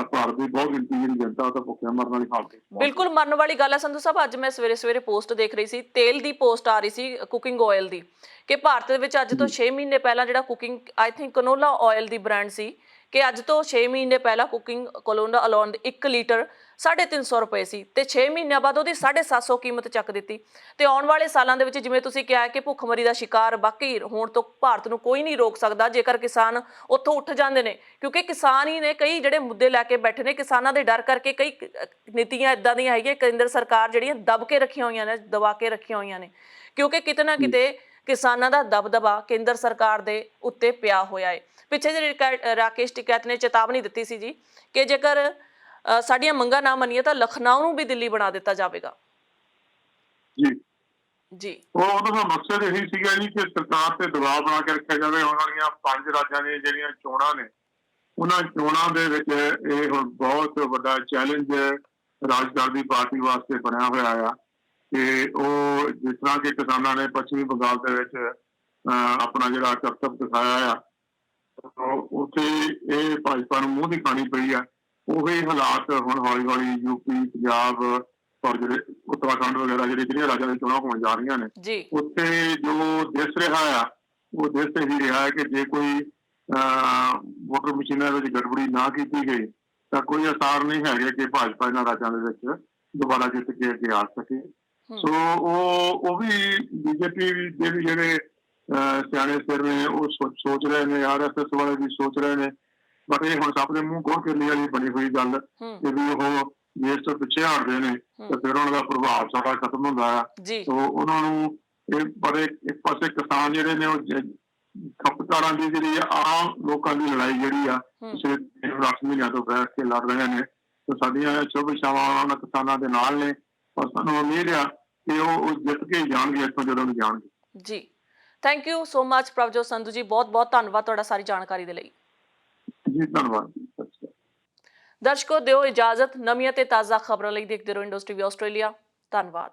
ਭਾਰਤ ਦੀ ਬਹੁਤ ਗਿਣਤੀ ਜਿਹੜੀ ਜਨਤਾ ਉਹ ਤਾਂ ਭੁੱਖਿਆ ਮਰਨ ਵਾਲੀ ਹਾਲਤ।
ਬਿਲਕੁਲ ਮਰਨ ਵਾਲੀ ਗੱਲ ਹੈ ਸੰਧੂ ਸਾਹਿਬ। ਅੱਜ ਮੈਂ ਸਵੇਰੇ ਪੋਸਟ ਦੇਖ ਰਹੀ ਸੀ, ਤੇਲ ਦੀ ਪੋਸਟ ਆ ਰਹੀ ਸੀ ਕੁਕਿੰਗ ਆਇਲ ਦੀ, ਕਿ ਭਾਰਤ ਦੇ ਵਿੱਚ ਅੱਜ ਤੋਂ 6 ਮਹੀਨੇ ਪਹਿਲਾਂ ਜਿਹੜਾ cooking I think ਕਨੋਲਾ oil the brand ਸੀ ਕਿ ਅੱਜ ਤੋਂ 6 ਮਹੀਨੇ ਪਹਿਲਾਂ ਕੁਕਿੰਗ ਕੋਲੋਨਾ ਅਲੋਨ ਦੇ 1 ਲੀਟਰ 350 ਰੁਪਏ ਸੀ ਤੇ 6 ਮਹੀਨਿਆਂ ਬਾਅਦ ਉਹਦੀ 750 ਕੀਮਤ ਚੱਕ ਦਿੱਤੀ। ਤੇ ਆਉਣ ਵਾਲੇ ਸਾਲਾਂ ਦੇ ਵਿੱਚ ਜਿਵੇਂ ਤੁਸੀਂ ਕਿਹਾ ਕਿ ਭੁੱਖਮਰੀ ਦਾ ਸ਼ਿਕਾਰ ਬਾਕੀ ਹੋਣ ਤੋਂ ਭਾਰਤ ਨੂੰ ਕੋਈ ਨਹੀਂ ਰੋਕ ਸਕਦਾ ਜੇਕਰ ਕਿਸਾਨ ਉੱਥੋਂ ਉੱਠ ਜਾਂਦੇ ਨੇ, ਕਿਉਂਕਿ ਕਿਸਾਨ ਹੀ ਨੇ ਕਈ ਜਿਹੜੇ ਮੁੱਦੇ ਲੈ ਕੇ ਬੈਠੇ ਨੇ। ਕਿਸਾਨਾਂ ਦੇ ਡਰ ਕਰਕੇ ਕਈ ਨੀਤੀਆਂ ਇਦਾਂ ਦੀਆਂ ਹੈਗੀਆਂ ਕੇਂਦਰ ਸਰਕਾਰ ਜਿਹੜੀਆਂ ਦਬ ਕੇ ਰੱਖੀਆਂ ਹੋਈਆਂ ਨੇ, ਦਬਾ ਕੇ ਰੱਖੀਆਂ ਹੋਈਆਂ ਨੇ, ਕਿਉਂਕਿ ਕਿਤੇ ਨਾ ਕਿਤੇ ਕਿਸਾਨਾਂ ਦਾ ਦਬਦਬਾ ਕੇਂਦਰ ਸਰਕਾਰ ਦੇ ਉੱਤੇ ਪਿਆ ਹੋਇਆ ਹੈ। ਪਿੱਛੇ ਜਿਹੇ ਰਾਕੇਸ਼ ਟਿਕੈਤ ਨੇ ਚੇਤਾਵਨੀ ਦਿੱਤੀ ਸੀ ਜੀ ਕਿ ਜੇਕਰ ਸਾਡੀਆਂ ਮੰਗਾਂ ਨਾ ਮੰਨੀਆਂ ਤਾਂ ਲਖਨਊ ਨੂੰ ਵੀ ਦਿੱਲੀ ਬਣਾ ਦਿੱਤਾ ਜਾਵੇਗਾ।
ਜੀ
ਜੀ
ਉਹਨਾਂ ਦਾ ਮਕਸਦ ਇਹੀ ਸੀਗਾ ਜੀ ਕਿ ਸਰਕਾਰ ਤੇ ਦਬਾਅ ਬਣਾ ਕੇ ਰੱਖਿਆ ਜਾਵੇ। ਆਉਣ ਵਾਲੀਆਂ 5 ਰਾਜਾਂ ਦੀਆਂ ਜਿਹੜੀਆਂ ਚੋਣਾਂ ਨੇ, ਉਹਨਾਂ ਚੋਣਾਂ ਦੇ ਵਿੱਚ ਇਹ ਹੁਣ ਬਹੁਤ ਵੱਡਾ ਚੈਲੰਜ ਰਾਜਨੀਤੀ ਪਾਰਟੀ ਵਾਸਤੇ ਬਣਿਆ ਹੋਇਆ ਆ ਕਿ ਉਹ ਜਿਸ ਤਰ੍ਹਾਂ ਕਿ ਕਿਸਾਨਾਂ ਨੇ ਪੱਛਮੀ ਬੰਗਾਲ ਦੇ ਵਿੱਚ ਆਪਣਾ ਜਿਹੜਾ ਕਰਤੱਵ ਦਿਖਾਇਆ ਆ, ਉੱਥੇ ਇਹ ਭਾਜਪਾ ਨੂੰ ਮੂੰਹ ਦੀ ਖਾਣੀ ਪਈ ਆ। ਉਹੀ ਹਾਲਾਤ ਹੁਣ ਹੌਲੀ ਹੌਲੀ ਯੂਪੀ, ਪੰਜਾਬ ਔਰ ਜਿਹੜੇ ਉੱਤਰਾਖੰਡ ਵਗੈਰਾ ਜਿਹੜੀਆਂ ਰਾਜਾਂ ਦੀ ਚੋਣਾਂ ਹੋਣ ਜਾ ਰਹੀਆਂ ਨੇ, ਉੱਥੇ ਜੋ ਦਿਸ ਰਿਹਾ ਆ ਉਹ ਦਿਸ ਇਹੀ ਰਿਹਾ ਹੈ ਕਿ ਜੇ ਕੋਈ ਵੋਟਰ ਮਸ਼ੀਨਾਂ ਵਿੱਚ ਗੜਬੜੀ ਨਾ ਕੀਤੀ ਗਈ ਤਾਂ ਕੋਈ ਆਸਾਰ ਨਹੀਂ ਹੈਗੇ ਕਿ ਭਾਜਪਾ ਇਹਨਾਂ ਰਾਜਾਂ ਦੇ ਵਿੱਚ ਦੁਬਾਰਾ ਜਿੱਤ ਕੇ ਅੱਗੇ ਆ ਸਕੇ। ਸੋ ਉਹ ਵੀ ਬੀਜੇਪੀ ਦੇ ਵੀ ਜਿਹੜੇ ਸਿਆਣੇ ਸਿਰ ਨੇ ਉਹ ਸੋਚ ਰਹੇ ਨੇ, RSS ਵਾਲੇ ਵੀ ਸੋਚ ਰਹੇ ਨੇ, ਬਟ ਇਹ ਹੁਣ ਸਭ ਦੇ ਮੂੰਹ ਖੋਲ ਕੇ ਲਈ ਬਣੀ ਹੋਈ ਗੱਲ ਕਿ ਵੀ ਉਹ ਦੇਸ਼ ਤੋਂ ਪਿੱਛੇ ਹਟਦੇ ਨੇ ਤੇ ਫਿਰ ਉਹਨਾਂ ਦਾ ਪ੍ਰਭਾਵ ਸਾਰਾ ਖਤਮ ਹੁੰਦਾ ਆ। ਸੋ ਉਹਨਾਂ ਨੂੰ ਇਹ ਬੜੇ ਇੱਕ ਪਾਸੇ ਕਿਸਾਨ ਜਿਹੜੇ ਨੇ ਉਹ ਖਪਤਕਾਰਾਂ ਦੀ ਜਿਹੜੀ ਆਮ ਲੋਕਾਂ ਦੀ ਲੜਾਈ ਜਿਹੜੀ ਆ ਪਿਛਲੇ 8 ਮਹੀਨਿਆਂ ਤੋਂ ਬੈਠ ਕੇ ਲੜ ਰਹੇ ਨੇ, ਤੇ ਸਾਡੀਆਂ ਸ਼ੁਭ ਇਛਾਵਾਂ ਉਹਨਾਂ ਕਿਸਾਨਾਂ ਦੇ ਨਾਲ ਨੇ ਔਰ ਸਾਨੂੰ ਉਮੀਦ ਆ ਕਿ ਉਹ ਜਿੱਤ ਕੇ ਜਾਣਗੇ ਇੱਥੋਂ ਜਦੋਂ ਵੀ ਜਾਣਗੇ।
ਜੀ thank you so much Prabhjot Sandhu ji, ਬਹੁਤ ਬਹੁਤ ਧੰਨਵਾਦ ਤੁਹਾਡਾ ਸਾਰੀ ਜਾਣਕਾਰੀ ਦੇ ਲਈ।
ਜੀ ਧੰਨਵਾਦ।
ਦਰਸ਼ਕੋ ਦਿਓ ਇਜਾਜ਼ਤ, ਨਵੀਆਂ ਤੇ ਤਾਜ਼ਾ ਖਬਰਾਂ ਲਈ ਦੇਖਦੇ ਰਹੋ ਇੰਡਸਟਰੀ ਆਸਟ੍ਰੇਲੀਆ। ਧੰਨਵਾਦ।